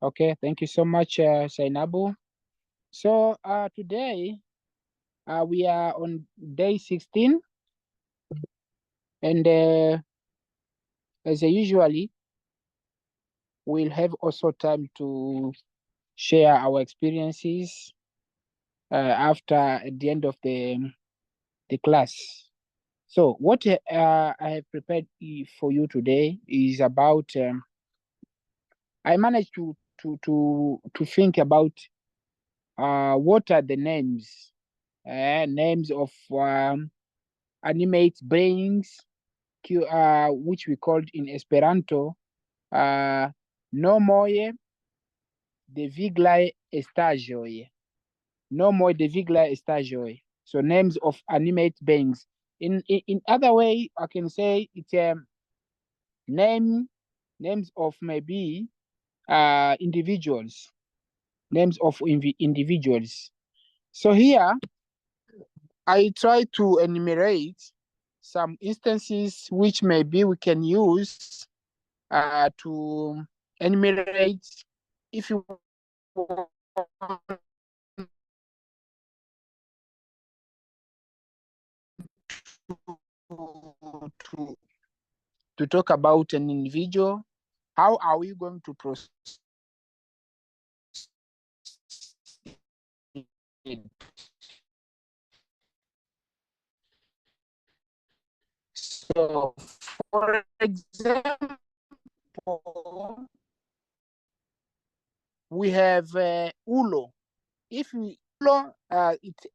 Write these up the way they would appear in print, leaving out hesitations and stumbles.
Okay, thank you so much, Sainabu. So today we are on day 16, and as usually, we'll have also time to share our experiences after at the end of the class. So what I have prepared for you today is about. I managed to think about what are the names of animate beings, which we called in Esperanto nomoj de viglaj estaĵoj. Nomoj de viglaj estaĵoj. So names of animate beings. In other way, I can say it's names of maybe individuals. Names of individuals. So here I try to enumerate some instances which maybe we can use to enumerate if you want to, to talk about an individual. How are we going to proceed? So, for example, we have ulo. If we ulo, it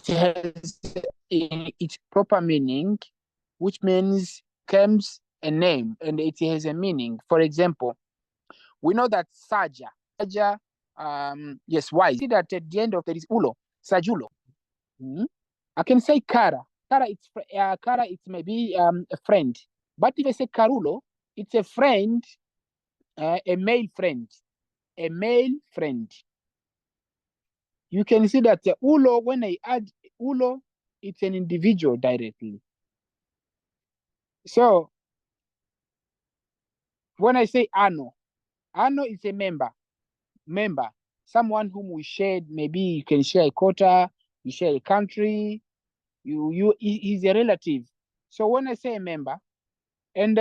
has its proper meaning, which means comes a name and it has a meaning. For example, we know that saja, yes, why? See that at the end of there is ulo, sajulo. I can say kara. Kara, it's maybe a friend. But if I say karulo, it's a friend, a male friend, a male friend. You can see that ulo, when I add ulo, it's an individual directly. So when I say ano is a member, someone whom we shared. Maybe you can share a quota, you share a country, he's a relative. So when I say a member, and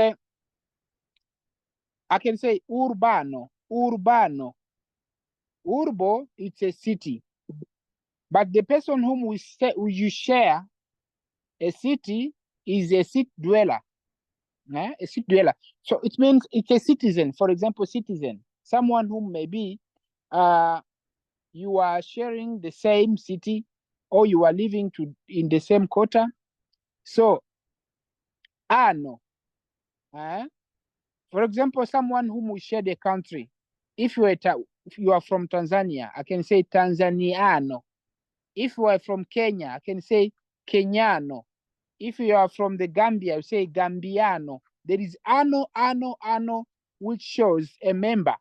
I can say urbano. Urbo, it's a city. But the person whom you share a city is a city dweller. A city dweller. So it means it's a citizen. For example, citizen. Someone whom maybe you are sharing the same city or you are living in the same quarter. So, ano. For example, someone whom we share the country. If you are from Tanzania, I can say Tanzaniano. If you are from Kenya, I can say Kenyano. If you are from the Gambia, I say Gambiano. There is ano, which shows a member.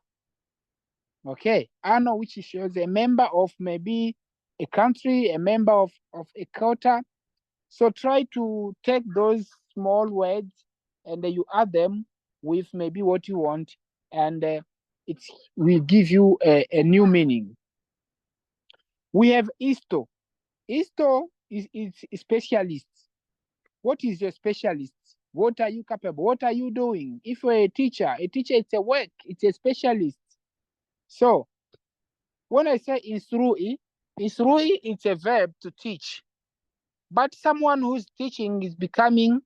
Okay, ano, which shows a member of maybe a country, a member of a quota. So try to take those small words and you add them with maybe what you want, and it will give you a new meaning. We have isto. Isto is specialist. What is your specialist? What are you capable? What are you doing? If you're a teacher, it's a work, it's a specialist. So when I say instrui, it's a verb to teach. But someone who's teaching is becoming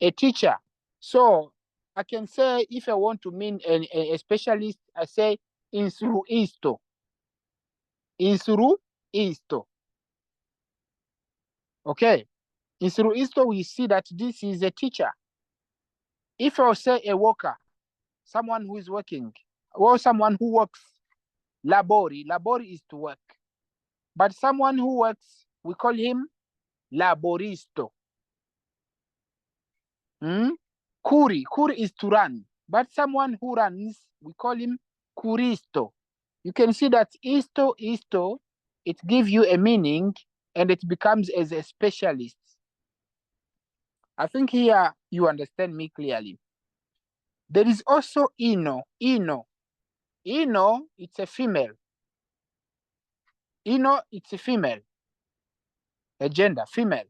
a teacher. So I can say, if I want to mean a specialist, I say instruisto. Instruisto. Okay. Instruisto, we see that this is a teacher. If I say a worker, someone who is working, or someone who works, labori is to work. But someone who works, we call him laboristo. Kuri is to run. But someone who runs, we call him kuristo. You can see that isto, it gives you a meaning and it becomes as a specialist. I think here you understand me clearly. There is also ino. Ino, it's a female. Ino, it's a female. A gender, female.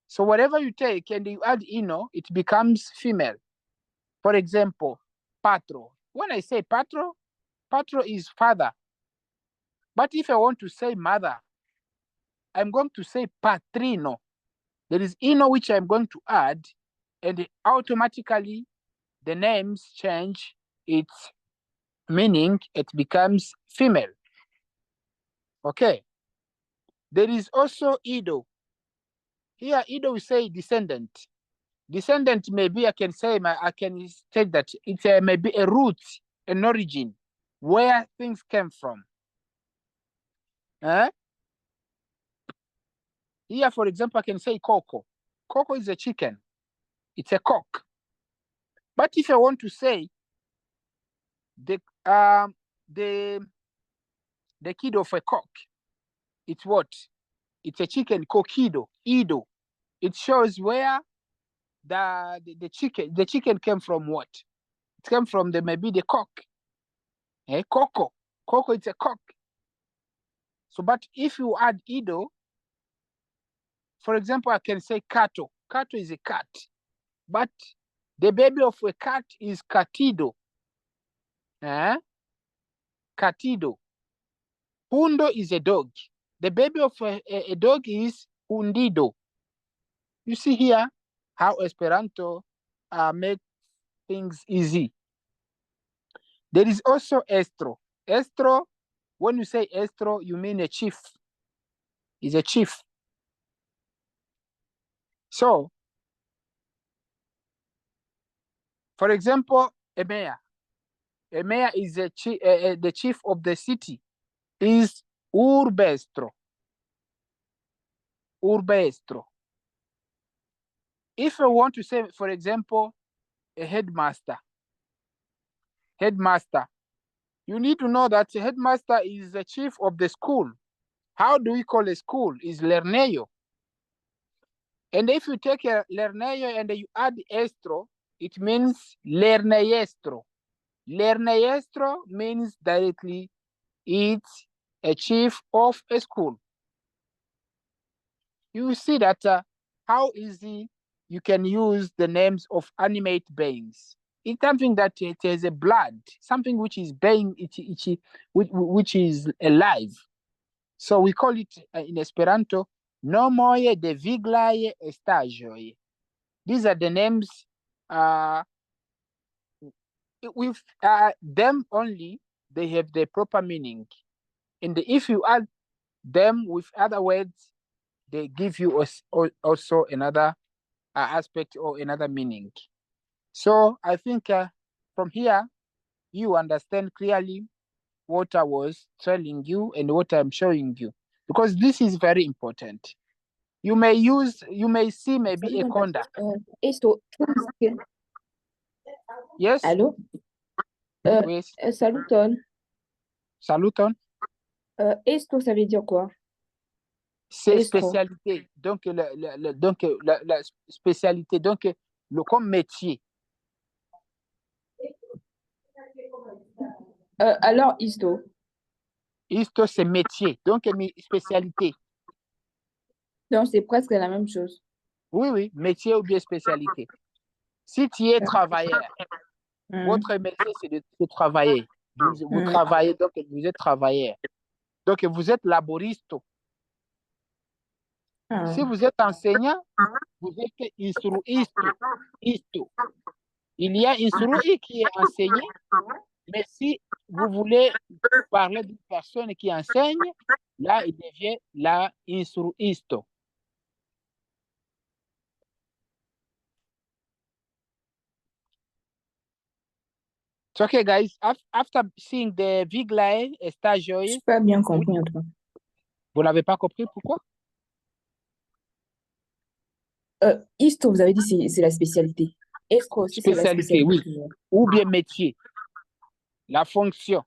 So whatever you take and you add ino, it becomes female. For example, patro. When I say patro is father. But if I want to say mother, I'm going to say patrino. There is ino which I'm going to add, and automatically the names change its meaning. It becomes female. Okay. There is also ido. Here, ido we say descendant. Descendant, maybe I can say, I can state that it's maybe a root, an origin, where things came from. Here, for example, I can say coco. Coco is a chicken. It's a cock. But if I want to say the kid of a cock, it's what? It's a chicken, coquido, ido. It shows where the chicken came from. What? It came from maybe the cock. Coco. Coco, it's a cock. So, but if you add ido, for example, I can say cato. Cato is a cat. But the baby of a cat is catido. Catido. Hundo is a dog. The baby of a dog is hundido. You see here how Esperanto makes things easy. There is also estro. Estro, when you say estro, you mean a chief. Is a chief. So, for example, a mayor. A mayor is the chief of the city. Is urbestro. Urbestro. If I want to say, for example, a headmaster. Headmaster. You need to know that the headmaster is the chief of the school. How do we call a school? Is lerneio. And if you take a lerneio and you add estro, it means lerneiestro. Lerneiestro means directly it's a chief of a school. You see that how easy you can use the names of animate beings. It's something that it has a blood, something which is being, which is alive. So we call it in Esperanto, nomoj de viglaj estaĵoj. These are the names with them only, they have the proper meaning. And if you add them with other words, they give you also another aspect or another meaning. So I think from here, you understand clearly what I was telling you and what I'm showing you, because this is very important. You may see maybe a conda. Yes? Allô? Oui. Saluton. Saluton. Esto, ça veut dire quoi? C'est spécialité. Donc, la spécialité, donc, comme métier. Alors, isto? Isto, c'est métier. Donc, spécialité. Donc, c'est presque la même chose. Oui, métier ou bien spécialité. Si tu es travailleur, votre métier, c'est de travailler. Vous travaillez, donc vous êtes travailleur. Donc, vous êtes laboriste. Si vous êtes enseignant, vous êtes instruisto. Il y a instruit qui est enseigné, mais si vous voulez parler d'une personne qui enseigne, là, il devient la instruisto. So, okay, guys, after seeing the viglae stagioi, Je n'ai pas bien compris en tout cas. Vous n'avez pas compris pourquoi? Isto, vous avez dit c'est la spécialité. Estro aussi, c'est la spécialité. Oui. Ou bien métier. La fonction.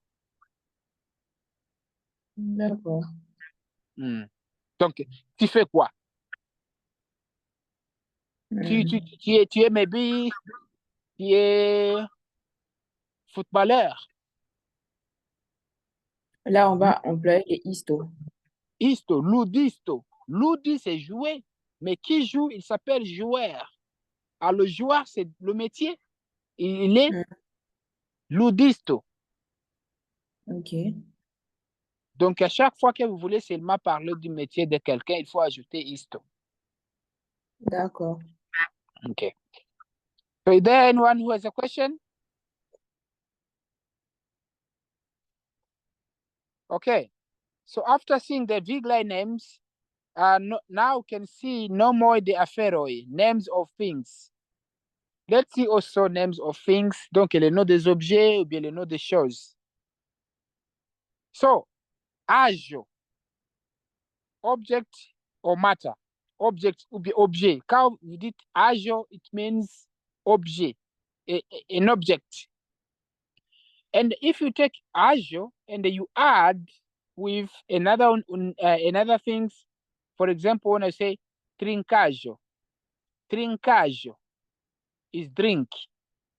D'accord. Donc, tu fais quoi? Tu es maybe, tu es footballeur. Là, on va employer les isto. Isto, ludisto. Ludi, c'est jouer. Mais qui joue, il s'appelle joueur. Alors, le joueur, c'est le métier. Il est ludisto. Ok, Donc, à chaque fois que vous voulez seulement parler du métier de quelqu'un, il faut ajouter isto. d'accord. Okay. So, is there anyone who has a question? Okay. So, after seeing the Vigli names, now we can see no more the afferoi, names of things. Let's see also names of things. Donc, les noms des objets ou bien les noms des choses. So, ajo, object or matter. Object ou bien objet. Quand vous dites ajo, it means objet, an object. And if you take ajo and you add with another things, for example, when I say trincajo, trincajo is drink,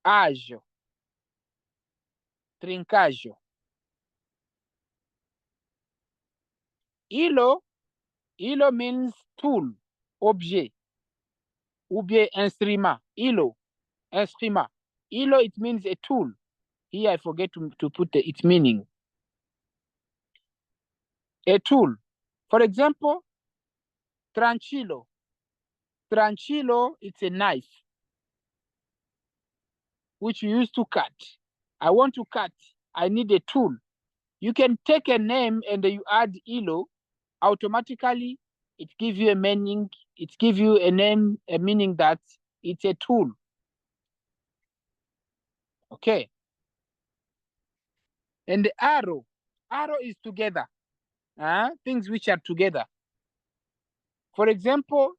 ajo, trincajo. Ilo means tool, objet, ou bien instrument. Ilo, instrument. Ilo, it means a tool. Here I forget to put its meaning. A tool. For example, tranquilo. Tranquilo, it's a knife, which you use to cut. I want to cut. I need a tool. You can take a name and you add ilo, automatically it gives you a meaning, it gives you a name, a meaning that it's a tool. Okay. And the arrow is together. Things which are together. For example,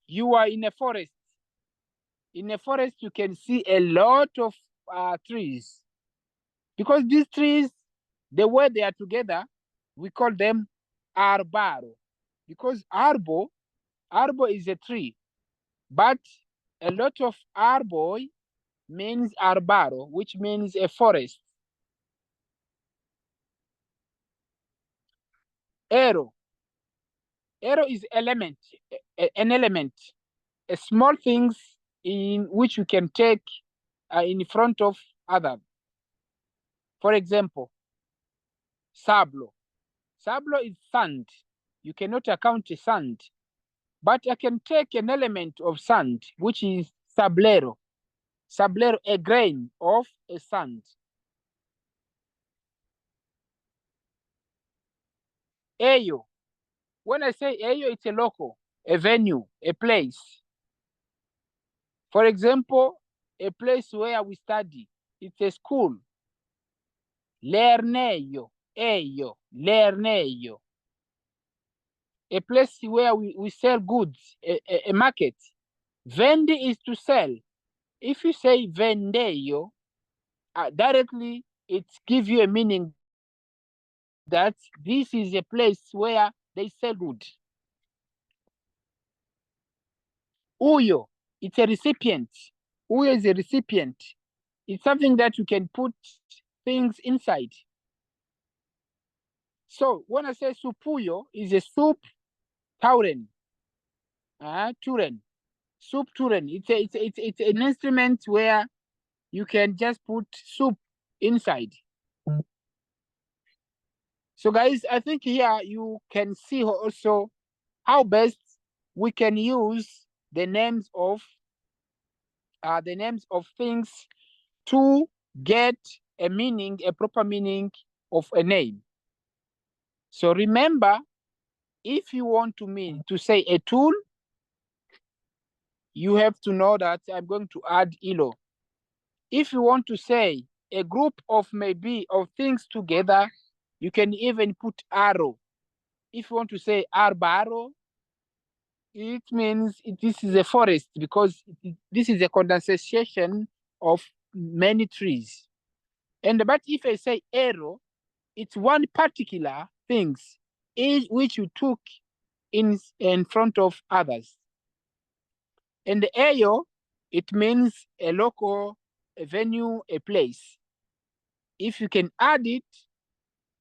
you are in a forest. In a forest, you can see a lot of trees. Because these trees, the way they are together, we call them arbaro. Because arbo is a tree, but a lot of arbor means arbaro, which means a forest. Arrow is element, an element, a small things in which you can take in front of others. For example, sablo. Sablo is sand. You cannot account sand, but I can take an element of sand, which is sablero. Sablero, a grain of a sand. Eyo. When I say eyo, it's a local, a venue, a place. For example, a place where we study. It's a school. Lerneio, eyo, lerneio. A place where we sell goods, a market. Vendi is to sell. If you say vendeio, directly it gives you a meaning that this is a place where they sell good. Uyo, it's a recipient. Uyo is a recipient. It's something that you can put things inside. So when I say supuyo, is a soup tauren. Turen. Soup turen. It's an instrument where you can just put soup inside. So guys, I think here you can see also how best we can use the names of things to get a meaning, a proper meaning of a name. So remember, if you want to say a tool, you have to know that I'm going to add ilo. If you want to say a group of maybe of things together, you can even put arrow. If you want to say arbaro, it means this is a forest because this is a condensation of many trees. But if I say arrow, it's one particular things which you took in front of others. And the ejo, it means a local, a venue, a place. If you can add it,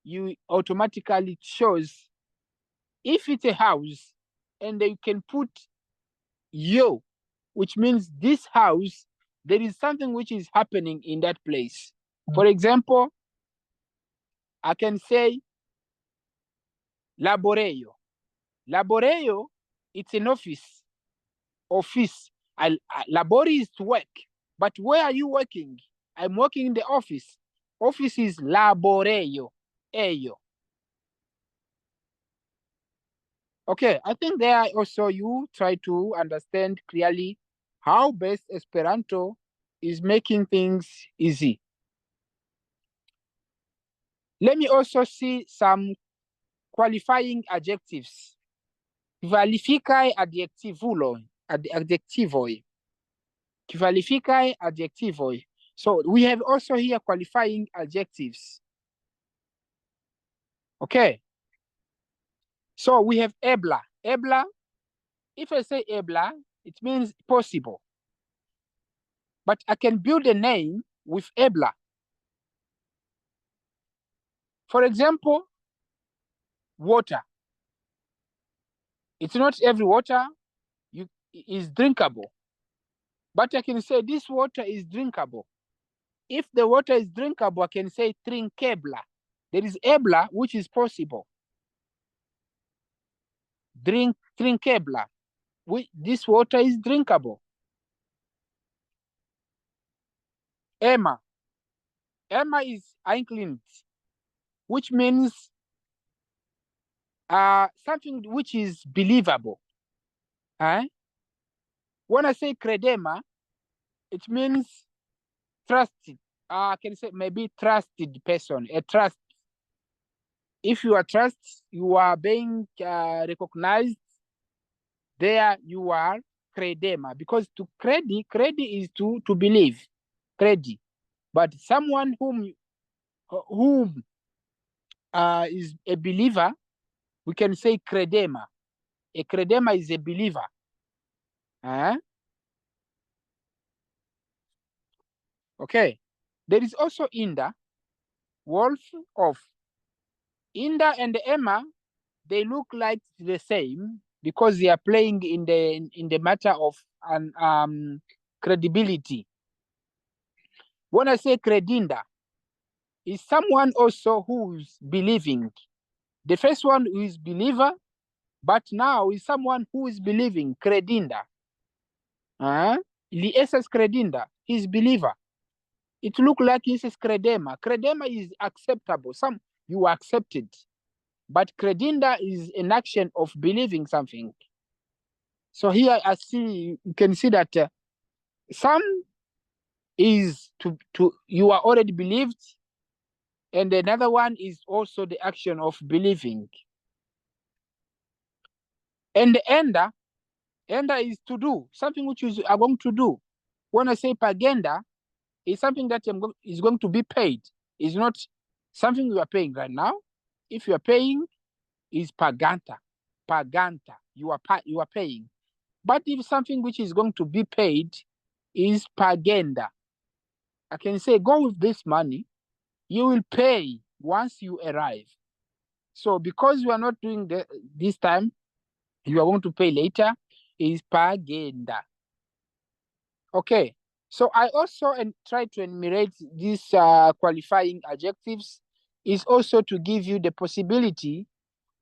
you automatically shows if it's a house, and you can put yo, which means this house, there is something which is happening in that place. For example, I can say laborejo. Laborejo, it's an office. Office. Labori is to work. But where are you working? I'm working in the office. Office is laborejo. Ejo. Okay, I think there also you try to understand clearly how best Esperanto is making things easy. Let me also see some qualifying adjectives. Kvalifikaj adjektivoj. Kvalifikaj adjektivoj. So we have also here qualifying adjectives. Okay. So we have ebla. Ebla, if I say ebla, it means possible. But I can build a name with ebla. For example, water. It's not every water is drinkable. But I can say this water is drinkable. If the water is drinkable, I can say drinkebla. There is ebla, which is possible. Drinkebla. This water is drinkable. Emma. Emma is einklind, which means something which is believable. When I say credema, it means trusted. I can say maybe trusted person, a trust. If you are trust, you are being recognized, there you are credema. Because to credi is to believe, credi. But someone whom is a believer, we can say credema. A credema is a believer. Okay. There is also Inda, wolf of. Inda and Emma, they look like the same because they are playing in the matter of credibility. When I say credinda, is someone also who's believing. The first one who is believer, but now is someone who is believing, credinda. Liesas credinda, he's believer. It look like he says credema. Credema is acceptable. You are accepted. But credinda is an action of believing something. So here I see, you can see that some is to you are already believed, and another one is also the action of believing. And the ender is to do, something which you are going to do. When I say pagenda, it's something that is going to be paid. It's not something you are paying right now. If you are paying, is paganta. Paganta. You are paying. But if something which is going to be paid is pagenda, I can say, go with this money, you will pay once you arrive. So because you are not doing this time, you are going to pay later, is pagenda. Okay. So I also try to enumerate these qualifying adjectives is also to give you the possibility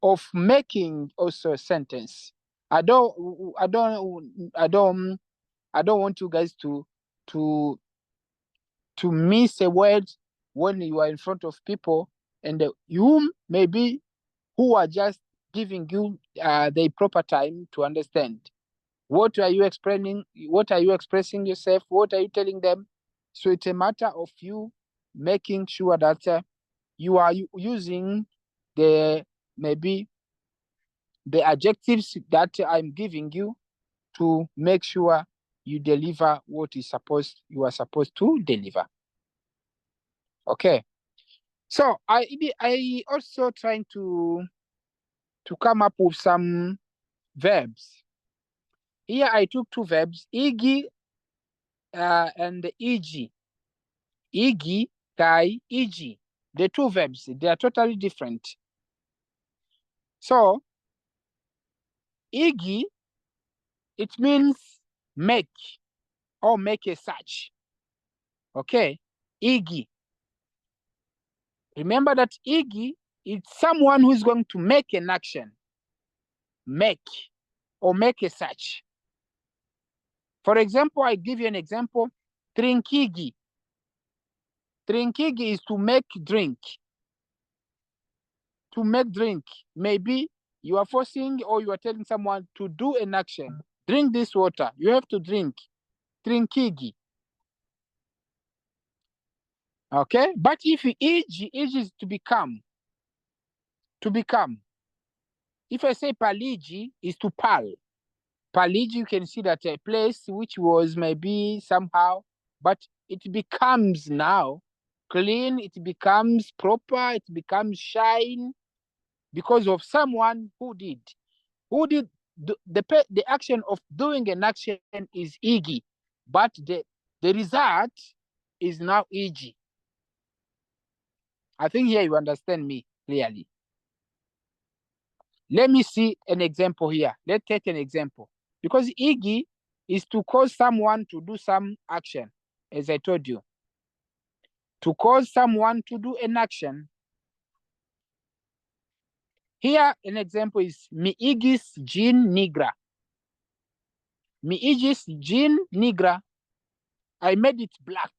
of making also a sentence. I don't want you guys to miss a word when you are in front of people, and you maybe who are just giving you the proper time to understand. What are you explaining? What are you expressing yourself? What are you telling them? So it's a matter of you making sure that you are using maybe the adjectives that I'm giving you to make sure you deliver what you are supposed to deliver. Okay. So I also trying to come up with some verbs. Here I took two verbs, igi and ig. Igi, kai, ig. The two verbs, they are totally different. So, igi, it means make or make a search. Okay, igi. Remember that igi is someone who is going to make an action. Make or make a search. For example, I give you an example. Trinkigi. Trinkigi is to make drink. To make drink. Maybe you are forcing or you are telling someone to do an action. Drink this water. You have to drink. Trinkigi. Okay? But if you ig is to become. To become. If I say paligi, is to pal. Paligi, you can see that a place which was maybe somehow, but it becomes now clean, it becomes proper, it becomes shine because of someone who did the action of doing an action is igi, but the result is now ig. I think here you understand me clearly. Let me see an example here. Let's take an example. Because igi is to cause someone to do some action, as I told you. To cause someone to do an action. Here, an example is mi igis gin nigra. Mi igis gin nigra. I made it black.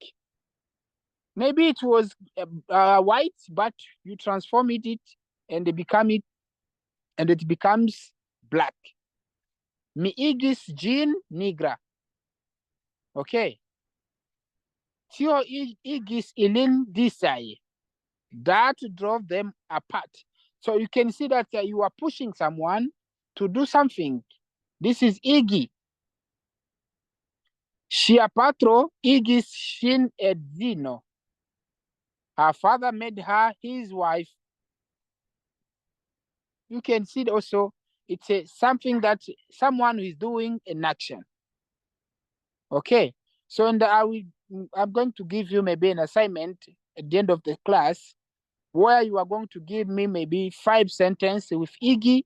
Maybe it was white, but you transform it and it becomes black. Mi igis gin nigra. Okay. Tio igis ilin disai. That drove them apart. So you can see that you are pushing someone to do something. This is igi. Shia patro igis shin edzino. Her father made her his wife. You can see also it's something that someone who is doing an action. Okay. So I'm going to give you maybe an assignment at the end of the class where you are going to give me maybe 5 sentences with igi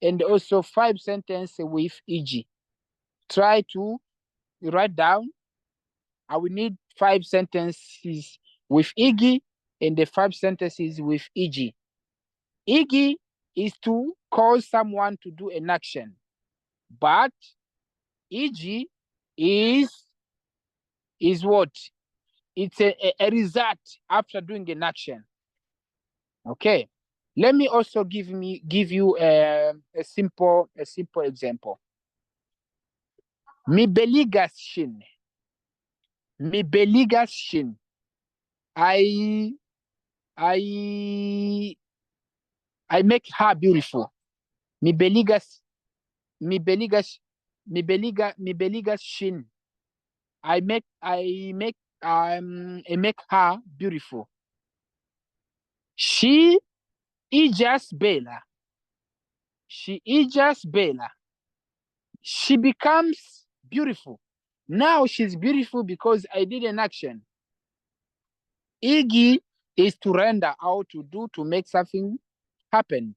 and also 5 sentences with ig. Try to write down. I will need 5 sentences with ig and the 5 sentences with ig. Ig is to cause someone to do an action, but ig is what? It's a result after doing an action. Okay. Let me also give you a simple example. Mi beligas shin. Mi beligas shin. I make her beautiful. Mi beligas shin. I make her beautiful. She ijas bella. She ijas bella. She becomes beautiful. Now she's beautiful because I did an action. Igi is to render out, to do, to make something happen.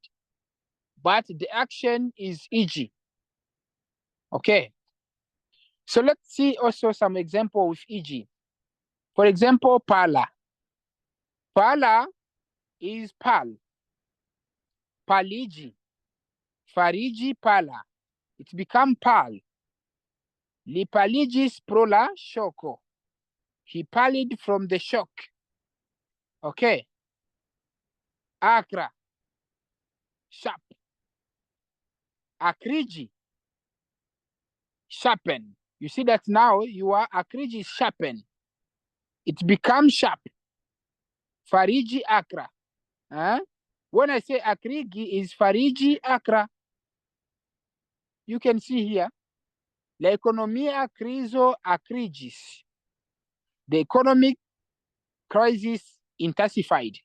But the action is ig. Okay. So let's see also some example with ig. For example, pala. Pala is pal. Paligi. Farigi pala. It become pal. Li paligis pro la shoko. He pallid from the shock. Okay. Akra. Sharp. Akriji. Sharpen. You see that now you are akriji sharpen. It becomes sharp. Fariji akra. Huh? When I say akrigi is fariji akra. You can see here. La economia criso akrigis. The economic crisis intensified.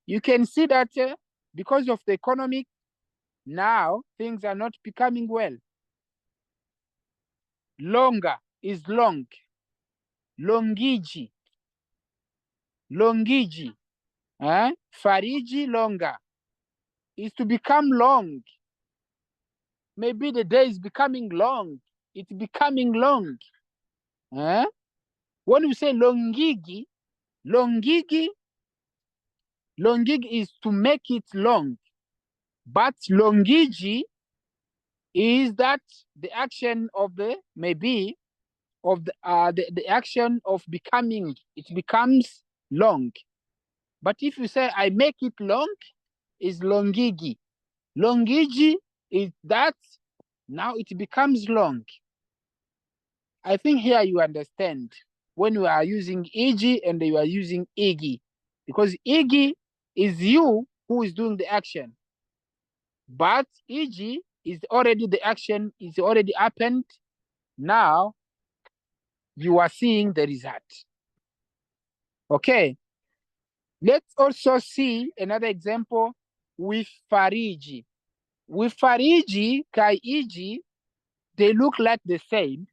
You can see that because of the economic, now things are not becoming well. Longa is long. Longigi. Longigi. Fariji longa is to become long. Maybe the day is becoming long. It's becoming long. When you say longigi, longigi is to make it long. But longigi is that the action of the maybe of the action of becoming, it becomes long. But if you say I make it long, is longigi. Longigi is that now it becomes long. I think here you understand when you are using igi and you are using igi, because igi is you who is doing the action, but igi is already the action is already happened. Now you are seeing the result. Okay, let's also see another example with fariji. With fariji, kai igi, they look like the same.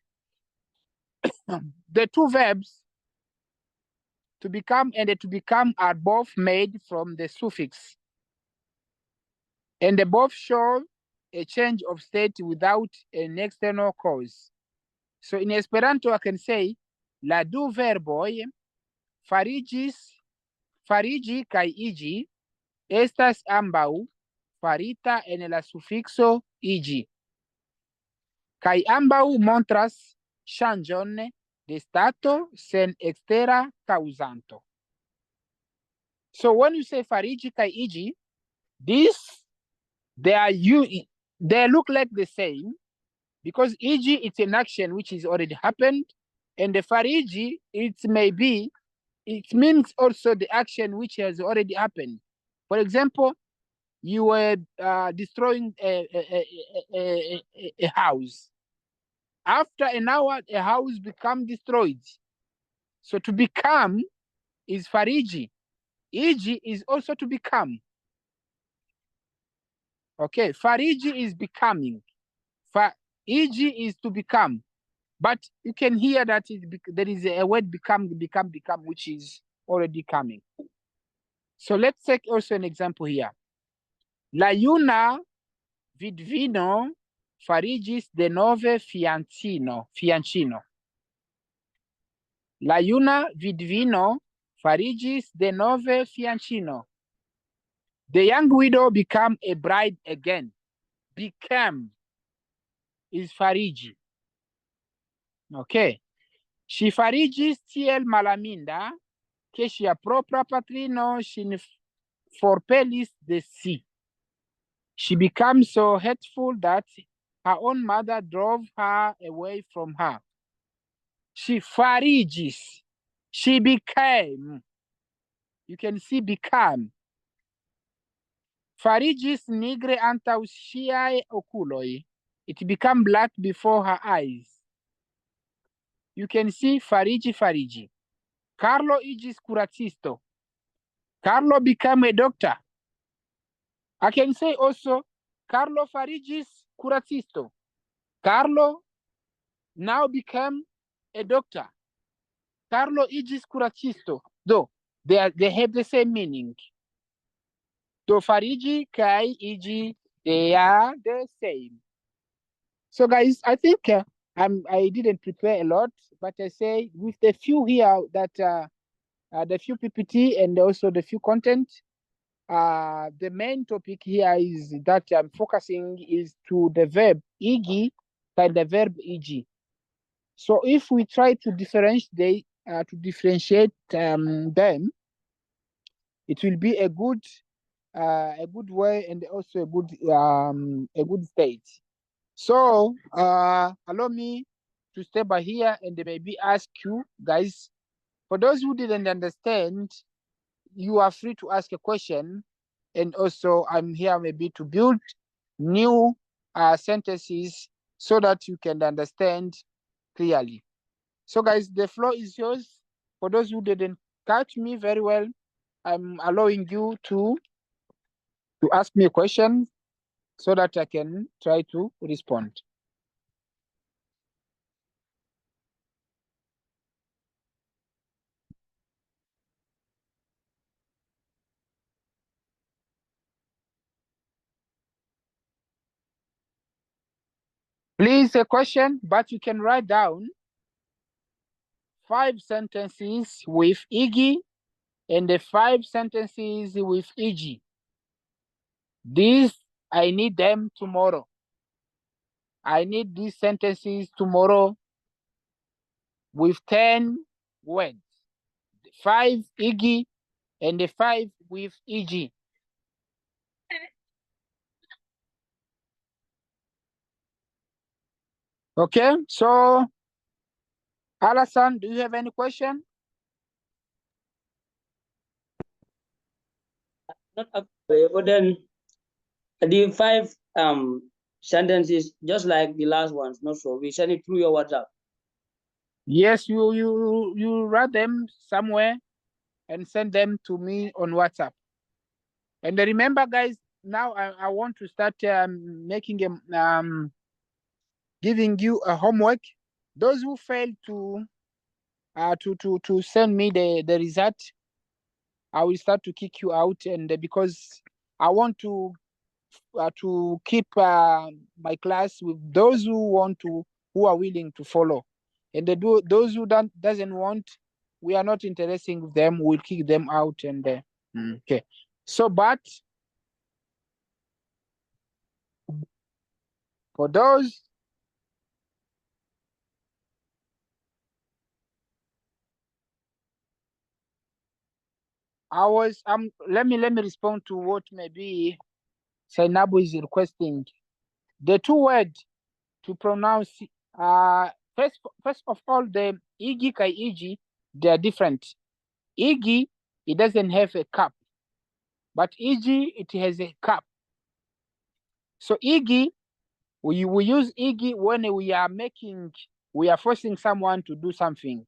The two verbs to become and to become are both made from the suffix, and they both show a change of state without an external cause. So in Esperanto, I can say la du verboj farigi kaj igi estas ambaŭ farita en la sufikso igi, kaj ambaŭ montras ŝanĝon de stato sen ekstera kaŭzanto. So when you say farigi kaj igi, they look like the same, because igi it's an action which is already happened, and the farigi it means also the action which has already happened. For example, you were destroying a house. After an hour, a house become destroyed. So to become is fariji. Igi is also to become. Okay, fariji is becoming. Igi is to become. But you can hear that there is a word become, which is already coming. So let's take also an example here. La juna vidvino farigis denove fiancino. La juna vidvino farigis denove fiancino. The young widow became a bride again. Became is farigi. Okay. Ŝi farigis tiel malaminda, ke ŝia propra patrino ŝin forpelis de si. She became so hateful that her own mother drove her away from her. She farigis. She became. You can see become. Farigis nigre antaŭ ŝiaj okuloj. It became black before her eyes. You can see farigi. Carlo igis curacisto. Carlo became a doctor. I can say also Carlo farigis curacisto. Carlo now became a doctor. Carlo igis curacisto. Though they have the same meaning. So farigi kai igi, they are the same. So guys, I think I didn't prepare a lot, but I say with the few here that the few PPT and also the few content, the main topic here is that I'm focusing is to the verb igi and the verb ig. So if we try to differentiate them, it will be a good way and also a good state. So allow me to stay by here and maybe ask you guys, for those who didn't understand, you are free to ask a question, and also I'm here maybe to build new sentences so that you can understand clearly. So guys, the floor is yours. For those who didn't catch me very well, I'm allowing you to ask me a question so that I can try to respond. Please, a question, but you can write down 5 sentences with igi and the 5 sentences with ig. These, I need them tomorrow. I need these sentences tomorrow with 10 words. 5 igi and the 5 with eg. Okay, so Alasan, do you have any question? Not actually, but then the 5 sentences, just like the last ones, not so. We send it through your WhatsApp. Yes, you write them somewhere and send them to me on WhatsApp. And remember, guys, now I want to start making a giving you a homework. Those who fail to send me the result, I will start to kick you out, and because I want to keep my class with those who are willing to follow, and those who doesn't want, we are not interested in them. We'll kick them out. And okay, so but for those let me respond to what maybe Sainabu is requesting. The two words to pronounce, first of all, the igi kai igi, they are different. Igi, it doesn't have a cup, but igi, it has a cup. So igi, we use igi when we are forcing someone to do something,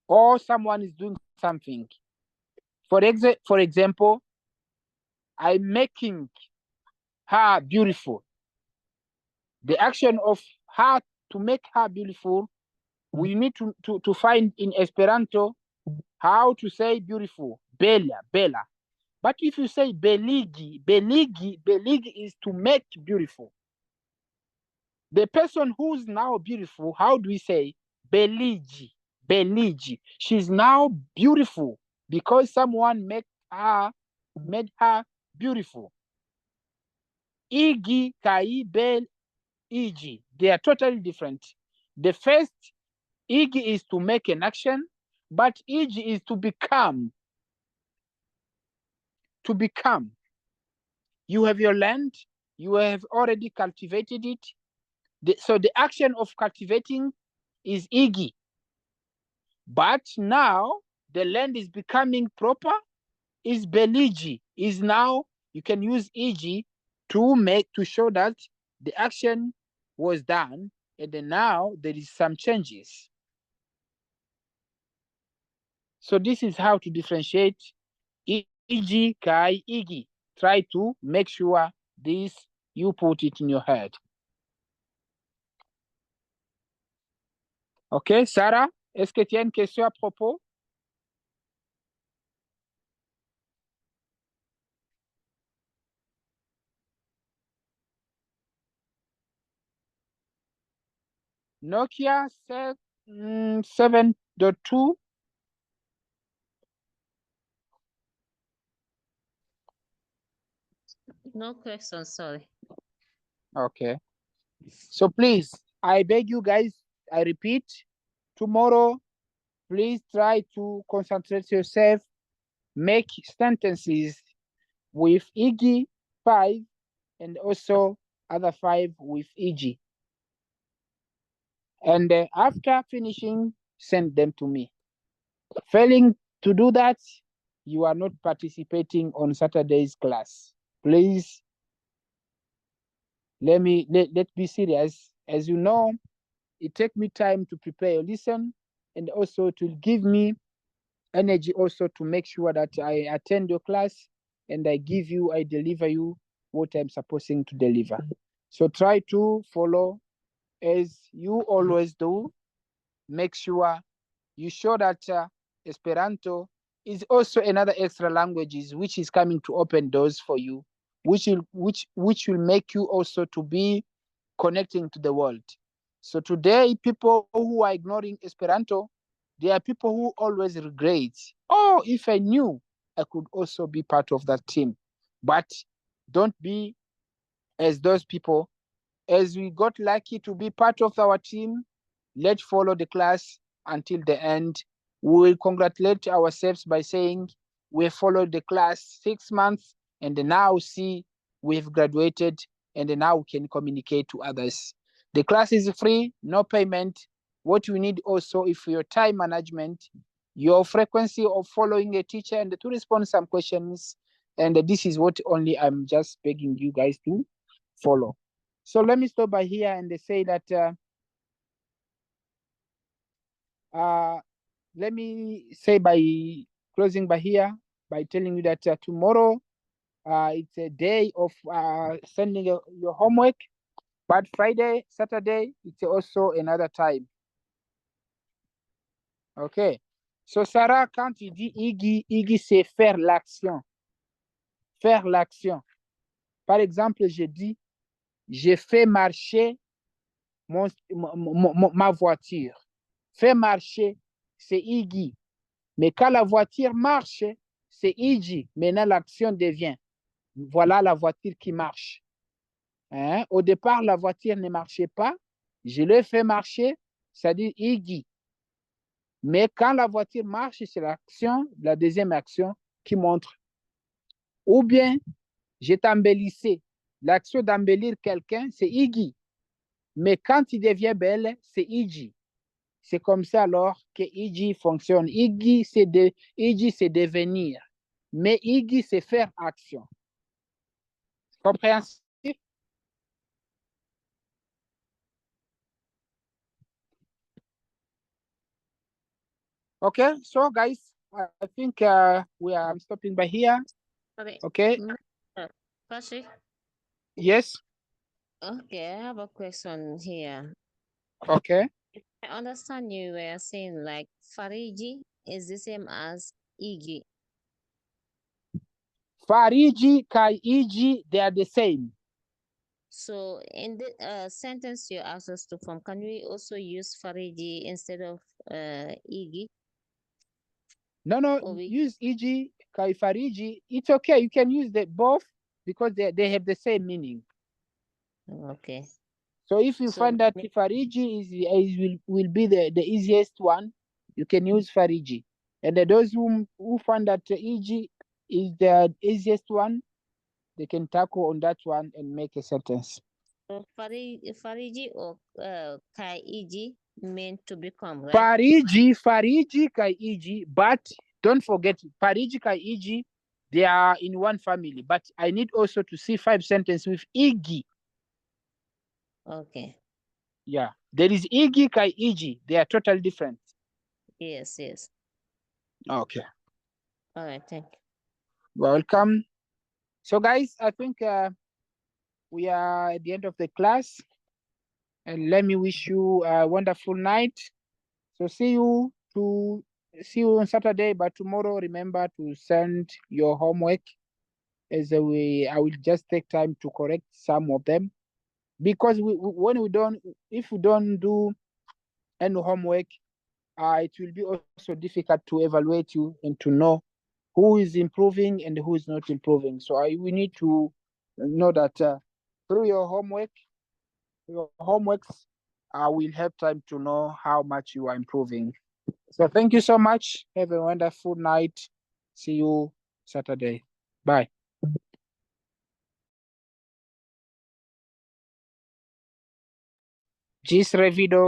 or someone is doing something. For example, I'm making her beautiful. The action of her to make her beautiful, we need to find in Esperanto how to say beautiful. Bella, bella. But if you say beligi, beligi is to make beautiful. The person who's now beautiful, how do we say? Beligi, beligi. She's now beautiful because someone made her beautiful. Igi, kai, bel, igi. They are totally different. The first igi is to make an action, but igi is to become. To become. You have your land, you have already cultivated it. So the action of cultivating is igi. But now the land is becoming proper, is beligi. Is now you can use igi to show that the action was done, and then now there is some changes. So this is how to differentiate igi, kai, igi. Try to make sure this you put it in your head. Ok, Sarah, est-ce que tu as une question à propos? Nokia 7.2. No question, sorry. Okay. So please, I beg you guys, I repeat, tomorrow, please try to concentrate yourself, make sentences with ig 5 and also other 5 with eg. And after finishing, send them to me. Failing to do that, you are not participating on Saturday's class. Please, let be serious. As you know, it takes me time to prepare your lesson, and also to give me energy also to make sure that I attend your class and I deliver you what I'm supposed to deliver. So try to follow as you always do. Make sure you show that Esperanto is also another extra languages which is coming to open doors for you, which will make you also to be connecting to the world. So today, people who are ignoring Esperanto, they are people who always regret, oh, if I knew, I could also be part of that team. But don't be as those people. As we got lucky to be part of our team, let's follow the class until the end. We will congratulate ourselves by saying we followed the class 6 months and now see we've graduated and now we can communicate to others. The class is free, no payment. What you need also is for your time management, your frequency of following a teacher and to respond some questions. And this is what only I'm just begging you guys to follow. So let me stop by here and they say that let me say by closing by here by telling you that tomorrow it's a day of sending your homework, but Friday, Saturday, it's also another time. Okay. So Sarah, quand tu dis Iggy c'est faire l'action. Faire l'action. Par exemple, je dis, j'ai fait marcher ma voiture. Fait marcher, c'est Iggy. Mais quand la voiture marche, c'est Iggy. Maintenant, l'action devient, voilà la voiture qui marche. Hein? Au départ, la voiture ne marchait pas. Je l'ai fait marcher, ça dit Iggy. Mais quand la voiture marche, c'est l'action, la deuxième action qui montre. Ou bien, j'ai embellissé. L'action d'embellir quelqu'un, c'est Iggy. Mais quand il devient belle, c'est Iggy. C'est comme ça alors que Iggy fonctionne. Iggy, c'est devenir. Mais Iggy, c'est faire action. Compréhensif? Okay, so guys, I think we are stopping by here. Okay. Patrick? Yes. Okay, I have a question here. Okay. I understand you were saying like Fariji is the same as Iggy. Fariji, Kai, Iggy, they are the same. So in the sentence you asked us to form, can we also use Fariji instead of Iggy? No, use Iggy, Kai, Fariji. It's okay. You can use both because they have the same meaning. Okay. So if you find that Fariji will be the easiest one, you can use Fariji. And those who find that Iggy is the easiest one, they can tackle on that one and make a sentence. So Fariji or Kai Iggy meant to become, right? Fariji, Kai Iggy, but don't forget Fariji, Kai Iggy, they are in one family. But I need also to see 5 sentences with Iggy. Okay. Yeah, there is Iggy, Kai Iggy. They are totally different. Yes. Okay. All right, thank you. Welcome. So guys, I think we are at the end of the class. And let me wish you a wonderful night. So see you on Saturday, but tomorrow remember to send your homework I will just take time to correct some of them. Because if we don't do any homework, it will be also difficult to evaluate you and to know who is improving and who is not improving. So we need to know that through your homeworks, we'll have time to know how much you are improving. So thank you so much. Have a wonderful night. See you Saturday. Bye. Gis revido.